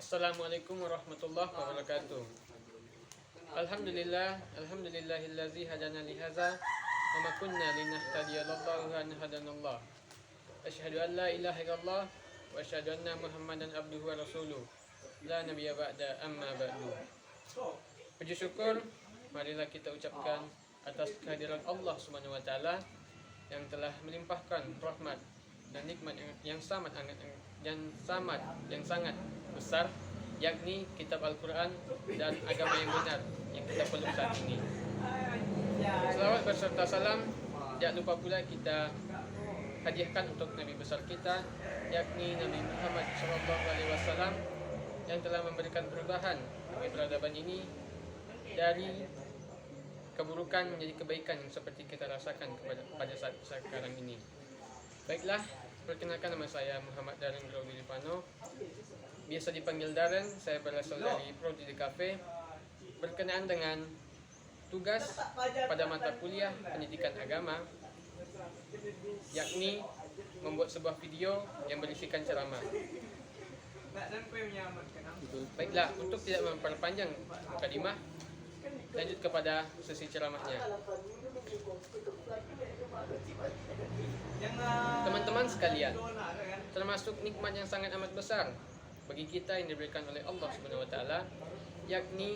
Assalamualaikum warahmatullahi wabarakatuh. Alhamdulillahillazi hadana li hadza wa ma kunna linahtadiya laula an hadanallah. Asyhadu an la ilaha illallah wa asyhadu anna Muhammadan abduhu wa rasuluh. La nabiyya ba'da amma ba'du. Puji syukur marilah kita ucapkan atas kehadiran Allah Subhanahu wa taala yang telah melimpahkan rahmat dan nikmat yang sangat besar, yakni kitab Al-Quran dan agama yang benar yang kita peluk saat ini. Selawat berserta salam tidak lupa pula kita hadiahkan untuk Nabi besar kita, yakni Nabi Muhammad SAW, yang telah memberikan perubahan bagi peradaban ini dari keburukan menjadi kebaikan yang seperti kita rasakan pada saat sekarang ini. Baiklah, perkenalkan nama saya Muhammad Darren Wilipano. Biasa dipanggil Darren, saya berasal dari Prodi Cafe, berkenaan dengan tugas pada mata kuliah pendidikan agama, yakni membuat sebuah video yang berisikan ceramah. Baiklah, untuk tidak memperpanjang mukadimah, lanjut kepada sesi ceramahnya. Teman-teman sekalian, termasuk nikmat yang sangat amat besar bagi kita yang diberikan oleh Allah Subhanahu wa taala, yakni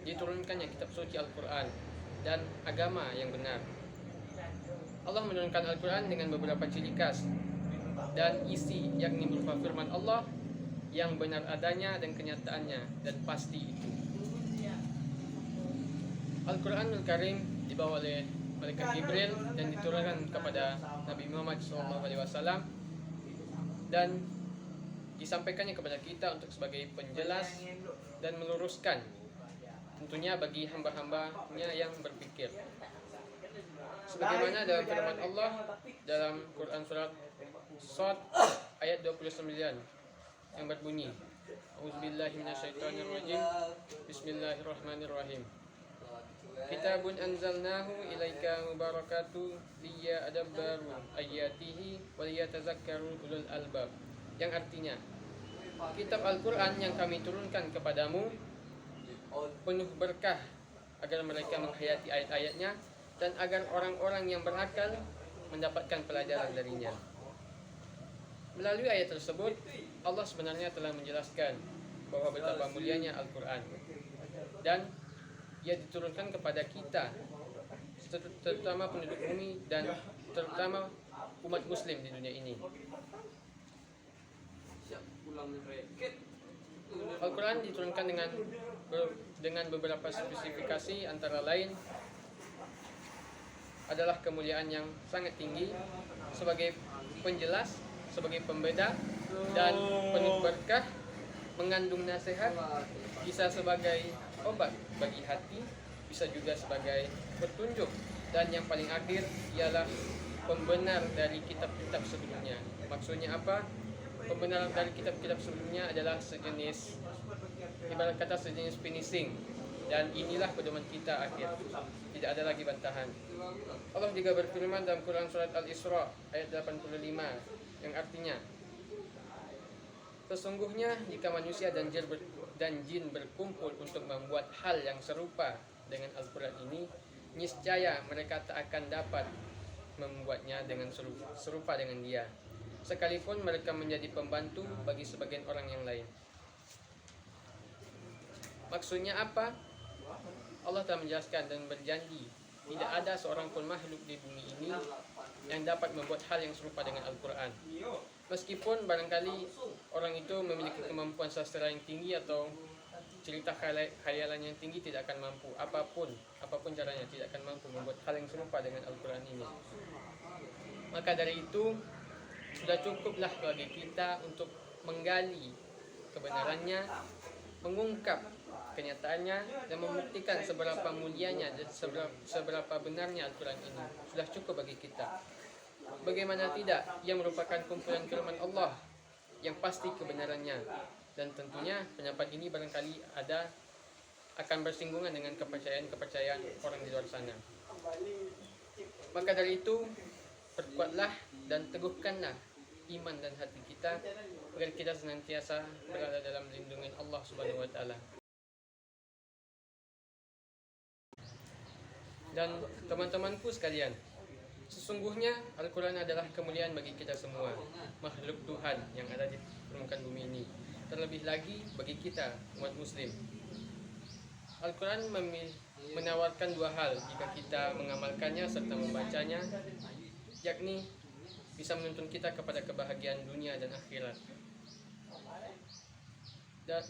diturunkannya kitab suci Al-Quran dan agama yang benar. Allah menurunkan Al-Quran dengan beberapa ciri khas dan isi, yakni berupa firman Allah yang benar adanya dan kenyataannya dan pasti itu. Al-Quranul Karim dibawa oleh Malaikat Jibril dan diturunkan kepada Nabi Muhammad SAW dan disampaikannya kepada kita untuk sebagai penjelas dan meluruskan, tentunya bagi hamba-hambanya yang berpikir. Sebagaimana dalam firman Allah dalam Quran surat Shad ayat 29 yang berbunyi, A'udzubillahi minasyaitonirrajim, Bismillahirrahmanirrahim. Kitabun anzalnahu ilaika mubarakatu liyadabbaru ayatihi wa liyatazakkaru ulul albab, yang artinya, kitab Al-Quran yang kami turunkan kepadamu penuh berkah agar mereka menghayati ayat-ayatnya dan agar orang-orang yang berakal mendapatkan pelajaran darinya. Melalui ayat tersebut, Allah sebenarnya telah menjelaskan bahwa betapa mulianya Al-Quran dan ia diturunkan kepada kita, terutama penduduk bumi dan terutama umat muslim di dunia ini. Al-Quran diturunkan dengan beberapa spesifikasi, antara lain adalah kemuliaan yang sangat tinggi sebagai penjelas, sebagai pembeda dan penuh berkah, mengandung nasihat, bisa sebagai obat bagi hati, bisa juga sebagai petunjuk, dan yang paling akhir ialah pembenar dari kitab-kitab sebelumnya. Maksudnya apa? Pembenaran dari kitab-kitab sebelumnya adalah sejenis, ibarat kata sejenis finishing, dan inilah pedoman kita akhir, tidak ada lagi bantahan. Allah juga berfirman dalam Quran surat Al-Isra ayat 85 yang artinya, sesungguhnya jika manusia dan jin berkumpul untuk membuat hal yang serupa dengan Al-Quran ini, niscaya mereka tak akan dapat membuatnya dengan serupa dengan dia, sekalipun mereka menjadi pembantu bagi sebagian orang yang lain. Maksudnya apa? Allah telah menjelaskan dan berjanji tidak ada seorang pun makhluk di bumi ini yang dapat membuat hal yang serupa dengan Al-Quran. Meskipun barangkali orang itu memiliki kemampuan sastra yang tinggi atau cerita khayalan yang tinggi, tidak akan mampu, apapun caranya, tidak akan mampu membuat hal yang serupa dengan Al-Quran ini. Maka dari itu, sudah cukuplah bagi kita untuk menggali kebenarannya, mengungkap kenyataannya, dan membuktikan seberapa mulianya dan seberapa benarnya Al-Quran ini. Sudah cukup bagi kita. Bagaimana tidak, ia merupakan kumpulan firman Allah yang pasti kebenarannya, dan tentunya pendapat ini barangkali akan bersinggungan dengan kepercayaan orang di luar sana. Maka dari itu, perkuatlah dan teguhkanlah iman dan hati kita agar kita senantiasa berada dalam lindungan Allah Subhanahu wa taala. Dan teman-temanku sekalian, sesungguhnya Al-Quran adalah kemuliaan bagi kita semua, makhluk Tuhan yang ada di permukaan bumi ini. Terlebih lagi bagi kita, umat muslim. Al-Quran menawarkan dua hal jika kita mengamalkannya serta membacanya, yakni bisa menuntun kita kepada kebahagiaan dunia dan akhirat.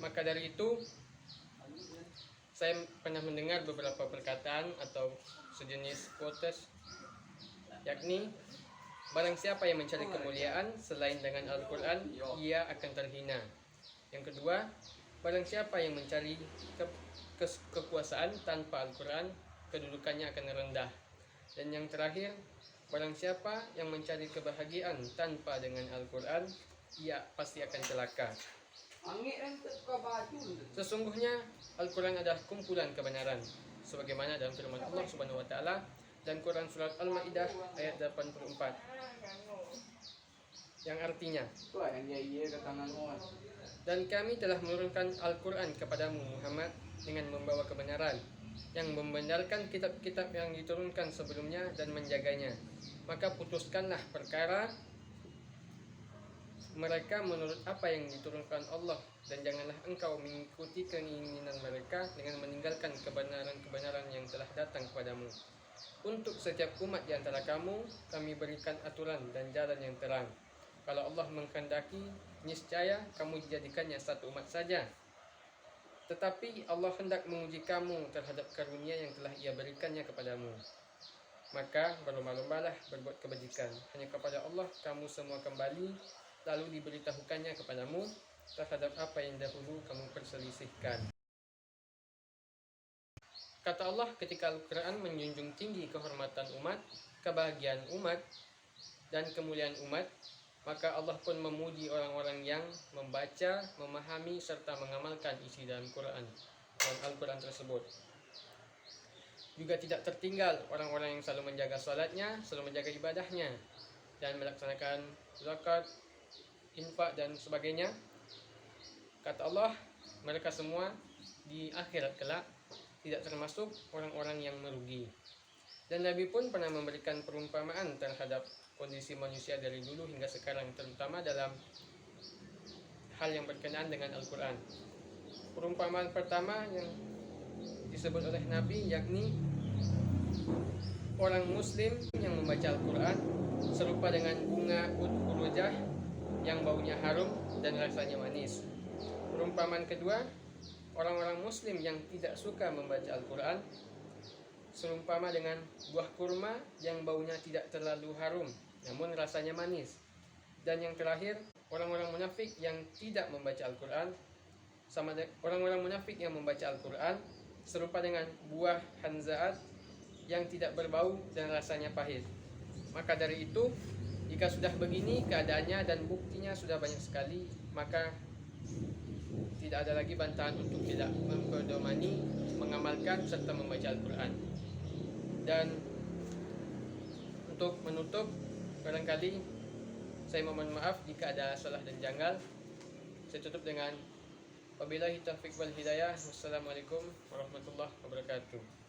Maka dari itu, saya pernah mendengar beberapa perkataan atau sejenis quotes, yakni barang siapa yang mencari kemuliaan selain dengan Al-Quran, ia akan terhina. Yang kedua, barang siapa yang mencari kekuasaan tanpa Al-Quran, kedudukannya akan rendah. Dan yang terakhir, barang siapa yang mencari kebahagiaan tanpa dengan Al-Quran, ia pasti akan celaka. Sesungguhnya Al-Quran adalah kumpulan kebenaran, sebagaimana dalam firman Allah Subhanahu wa taala dan Quran surat Al-Maidah ayat 84. Yang artinya, dan kami telah menurunkan Al-Quran kepadamu Muhammad dengan membawa kebenaran, yang membenarkan kitab-kitab yang diturunkan sebelumnya dan menjaganya. Maka putuskanlah perkara mereka menurut apa yang diturunkan Allah, dan janganlah engkau mengikuti keinginan mereka dengan meninggalkan kebenaran-kebenaran yang telah datang kepadamu. Untuk setiap umat di antara kamu, kami berikan aturan dan jalan yang terang. Kalau Allah menghendaki, niscaya kamu dijadikannya satu umat saja. Tetapi Allah hendak menguji kamu terhadap karunia yang telah Ia berikannya kepadamu. Maka berlomba-lombalah berbuat kebajikan. Hanya kepada Allah kamu semua kembali, lalu diberitahukannya kepadamu terhadap apa yang dahulu kamu perselisihkan. Kata Allah ketika Al-Quran menjunjung tinggi kehormatan umat, kebahagiaan umat, dan kemuliaan umat, maka Allah pun memuji orang-orang yang membaca, memahami, serta mengamalkan isi dalam Al-Quran tersebut. Juga tidak tertinggal orang-orang yang selalu menjaga salatnya, selalu menjaga ibadahnya, dan melaksanakan zakat, infak, dan sebagainya. Kata Allah, mereka semua di akhirat kelak tidak termasuk orang-orang yang merugi. Dan Nabi pun pernah memberikan perumpamaan terhadap kondisi manusia dari dulu hingga sekarang, terutama dalam hal yang berkenaan dengan Al-Quran. Perumpamaan pertama yang disebut oleh Nabi yakni orang muslim yang membaca Al-Quran serupa dengan bunga urujah yang baunya harum dan rasanya manis. Perumpamaan kedua, orang-orang muslim yang tidak suka membaca Al-Quran serumpama dengan buah kurma yang baunya tidak terlalu harum namun rasanya manis. Dan yang terakhir, orang-orang munafik yang tidak membaca Al-Quran orang-orang munafik yang membaca Al-Quran serupa dengan buah hanzaat yang tidak berbau dan rasanya pahit. Maka dari itu, jika sudah begini keadaannya dan buktinya sudah banyak sekali, maka tidak ada lagi bantahan untuk tidak memperdomani, mengamalkan, serta membaca Al-Quran. Dan untuk menutup, barangkali saya mohon maaf jika ada salah dan janggal. Saya tutup dengan wabillahi taufiq wal hidayah. Wassalamualaikum warahmatullahi wabarakatuh.